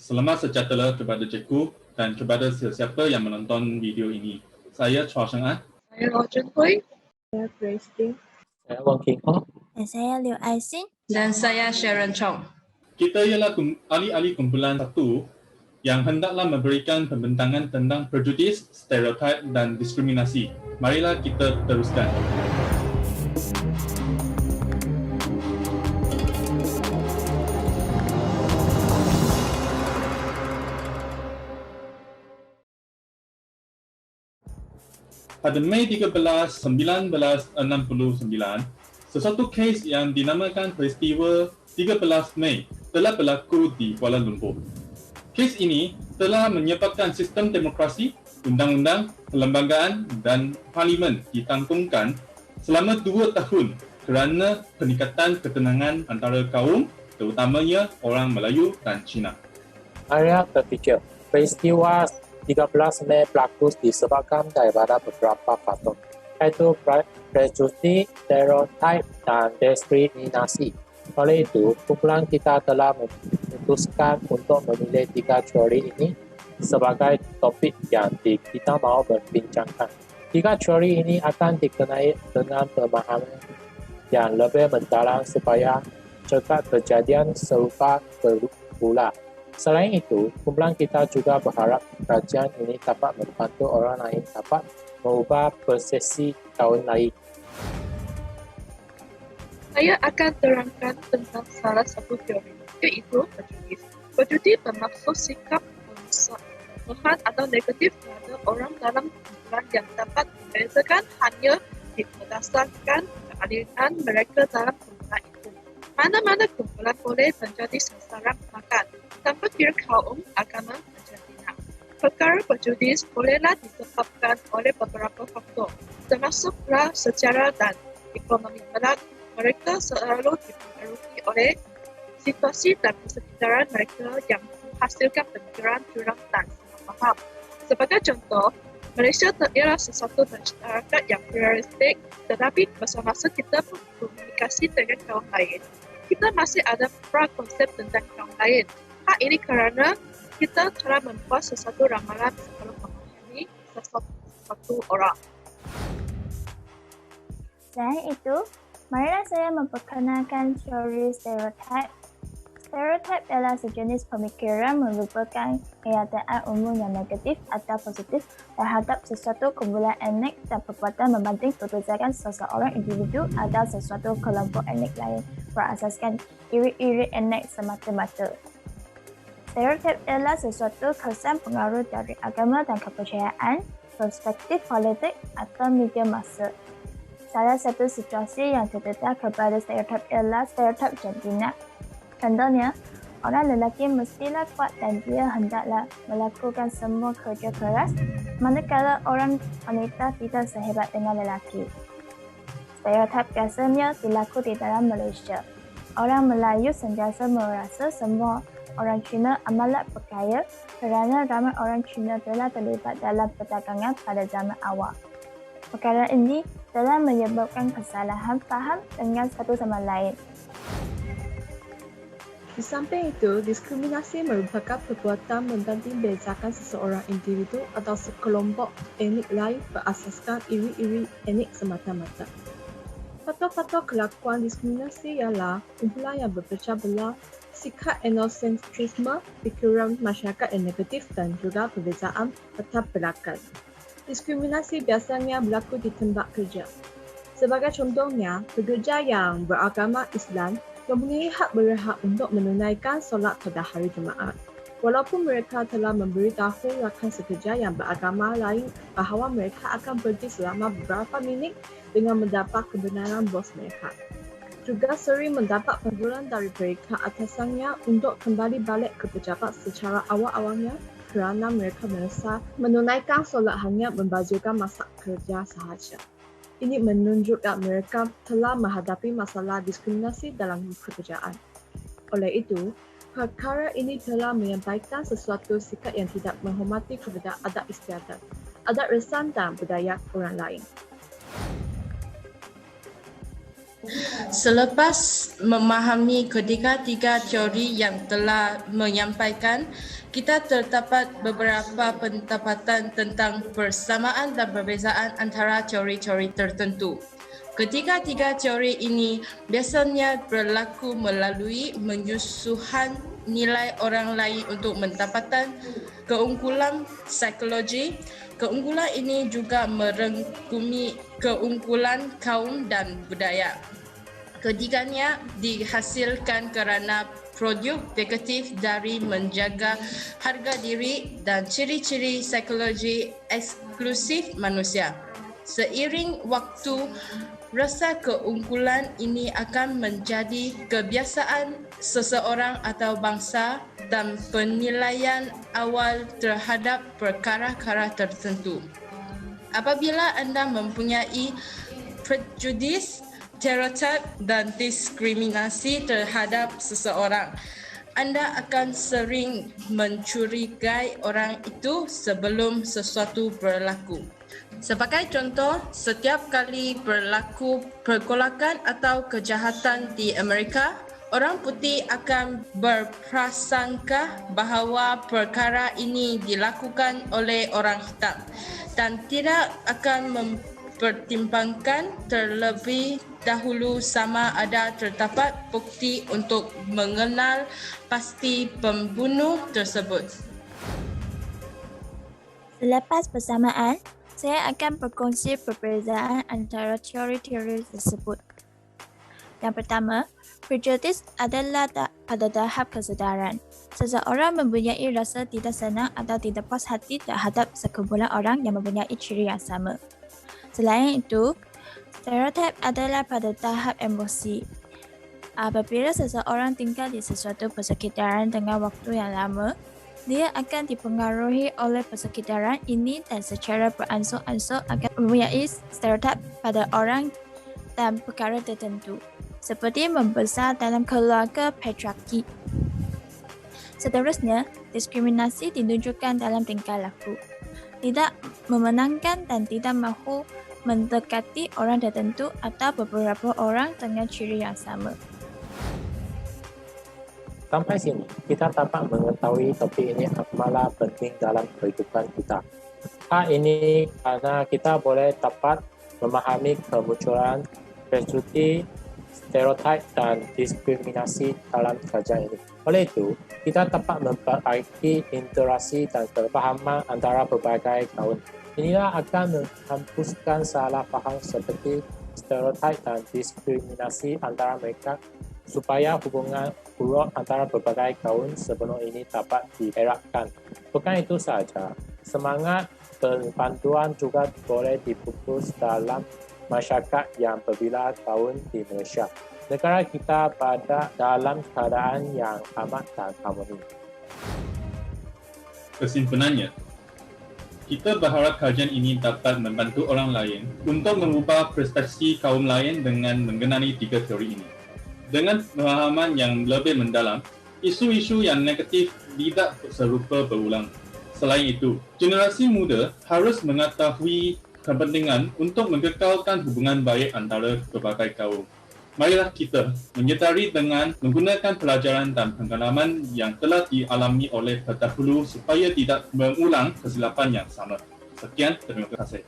Selamat sejahtera kepada cikgu dan kepada sesiapa yang menonton video ini. Saya Chua Sheng An. Saya Lo Chun Hui. Saya Grace Ding. Saya Wang King Ho. Dan saya Liu Aisin. Dan saya Sharon Chong. Kita ialah ahli-ahli kumpulan 1 yang hendaklah memberikan pembentangan tentang prejudis, stereotip dan diskriminasi. Marilah kita teruskan. Pada Mei 13, 1969, sesuatu kes yang dinamakan peristiwa 13 Mei telah berlaku di Kuala Lumpur. Kes ini telah menyebabkan sistem demokrasi, undang-undang, perlembagaan dan parlimen ditangkungkan selama 2 tahun kerana peningkatan ketenangan antara kaum, terutamanya orang Melayu dan Cina. Saya berfikir peristiwa 13 Mei berlaku disebabkan daripada beberapa faktor, iaitu prejudis, stereotip dan diskriminasi. Oleh itu, kumpulan kita telah memutuskan untuk memilih 3 teori ini sebagai topik yang kita mahu berbincangkan. 3 teori ini akan dikenai dengan pemahaman yang lebih mendalam supaya cegah kejadian serupa berulang. Selain itu, kumpulan kita juga berharap kajian ini dapat membantu orang lain dapat mengubah persepsi kaum lain. Saya akan terangkan tentang salah satu teori, iaitu prejudis. Prejudis bermaksud sikap berlebihan atau negatif terhadap orang dalam kumpulan yang dapat membezakan hanya berdasarkan keadilan mereka dalam kumpulan itu. Mana-mana kumpulan boleh menjadi sasaran makan tanpa kira kaum, agama dan jantina. Perkara prejudis bolehlah disebabkan oleh beberapa faktor, termasuklah sejarah dan ekonomi. Mereka selalu dipengaruhi oleh situasi dan persekitaran mereka yang menghasilkan pemikiran curang dan salah faham. Sebagai contoh, Malaysia ialah sesuatu masyarakat yang pluralistik, tetapi masa-masa kita berkomunikasi dengan kaum lain, kita masih ada pra-konsep tentang kaum lain. Hal ini kerana kita telah membuat sesuatu ramalan sebelum memahami sesuatu orang. Selain itu, marilah saya memperkenalkan teori stereotip. Stereotip adalah sejenis pemikiran merupakan kenyataan umum yang negatif atau positif terhadap sesuatu kumpulan etnik dan perbuatan membanding perbezaan seseorang individu atau sesuatu kelompok etnik lain berasaskan iri-iri etnik semata-mata. Stereotip adalah sesuatu kesan pengaruh dari agama dan kepercayaan, perspektif politik atau media massa. Salah satu situasi yang terdedah kepada stereotip adalah stereotip jantina. Contohnya, orang lelaki mestilah kuat dan dia hendaklah melakukan semua kerja keras, manakala orang wanita tidak sehebat dengan lelaki. Stereotip biasanya berlaku di dalam Malaysia. Orang Melayu sentiasa merasa semua orang Cina amatlah berkaya kerana ramai orang Cina telah terlibat dalam perdagangan pada zaman awal. Perkara ini telah menyebabkan kesalahan faham dengan satu sama lain. Di samping itu, diskriminasi merupakan perbuatan membanding bezakan seseorang individu atau sekelompok etnik lain berasaskan iri-iri etnik semata-mata. Faktor-faktor kelakuan diskriminasi ialah kumpulan yang berpecah belah, sikap etnosentrisme, fikiran masyarakat yang negatif dan juga perbezaan latar belakang. Diskriminasi biasanya berlaku di tempat kerja. Sebagai contohnya, pekerja yang beragama Islam mempunyai hak berehat untuk menunaikan solat pada hari Jumaat. Walaupun mereka telah memberitahu rakan sekerja yang beragama lain bahawa mereka akan pergi selama beberapa minit dengan mendapat kebenaran bos mereka. Juga sering mendapat panggilan dari mereka atasannya untuk kembali balik ke pejabat secara awal-awalnya kerana mereka merasa menunaikan solat hanya membajukan masa kerja sahaja. Ini menunjukkan mereka telah menghadapi masalah diskriminasi dalam pekerjaan. Oleh itu, perkara ini telah menyampaikan sesuatu sikap yang tidak menghormati kepada adat istiadat, adat resan dan budaya orang lain. Selepas memahami ketiga-tiga teori yang telah menyampaikan, kita terdapat beberapa pendapatan tentang persamaan dan perbezaan antara teori-teori tertentu. Ketiga-tiga teori ini biasanya berlaku melalui menyusuhan nilai orang lain untuk mendapatkan keunggulan psikologi. Keunggulan ini juga merangkumi keunggulan kaum dan budaya. Ketiganya dihasilkan kerana produk negatif dari menjaga harga diri dan ciri-ciri psikologi eksklusif manusia. Seiring waktu, rasa keunggulan ini akan menjadi kebiasaan seseorang atau bangsa dan penilaian awal terhadap perkara-perkara tertentu. Apabila anda mempunyai prejudis, stereotip dan diskriminasi terhadap seseorang, anda akan sering mencurigai orang itu sebelum sesuatu berlaku. Sebagai contoh, setiap kali berlaku pergolakan atau kejahatan di Amerika, orang putih akan berprasangka bahawa perkara ini dilakukan oleh orang hitam dan tidak akan mempertimbangkan terlebih dahulu sama ada terdapat bukti untuk mengenal pasti pembunuh tersebut. Selepas persamaan, saya akan berkongsi perbezaan antara teori-teori tersebut. Yang pertama, prejudice adalah pada tahap kesedaran. Seseorang mempunyai rasa tidak senang atau tidak puas hati terhadap sekumpulan orang yang mempunyai ciri yang sama. Selain itu, stereotip adalah pada tahap emosi. Apabila seseorang tinggal di sesuatu persekitaran dengan waktu yang lama, dia akan dipengaruhi oleh persekitaran ini dan secara beransur-ansur akan mempunyai stereotip pada orang dan perkara tertentu, seperti membesar dalam keluarga patriarki. Seterusnya, diskriminasi ditunjukkan dalam tingkah laku. Tidak memenangkan dan tidak mahu mendekati orang tertentu atau beberapa orang dengan ciri yang sama. Sampai sini, kita dapat mengetahui topik ini amatlah penting dalam kehidupan kita. Hal ini karena kita boleh dapat memahami kemunculan prejudis, stereotip dan diskriminasi dalam kajian ini. Oleh itu, kita dapat memperbaiki interaksi dan kefahaman antara berbagai kaum. Inilah akan menghapuskan salah faham seperti stereotip dan diskriminasi antara mereka, supaya hubungan buruk antara berbagai kaum sebelum ini dapat dieratkan. Bukan itu saja, semangat perbantuan juga boleh dipupus dalam masyarakat yang berbeza kaum di Malaysia. Negara kita berada dalam keadaan yang aman dan harmoni. Kesimpulannya, kita berharap kajian ini dapat membantu orang lain untuk mengubah perspektif kaum lain dengan mengenali tiga teori ini. Dengan pemahaman yang lebih mendalam, isu-isu yang negatif tidak serupa berulang. Selain itu, generasi muda harus mengetahui kepentingan untuk mengekalkan hubungan baik antara berbagai kaum. Marilah kita menyedari dengan menggunakan pelajaran dan pengalaman yang telah dialami oleh terdahulu supaya tidak mengulang kesilapan yang sama. Sekian, terima kasih.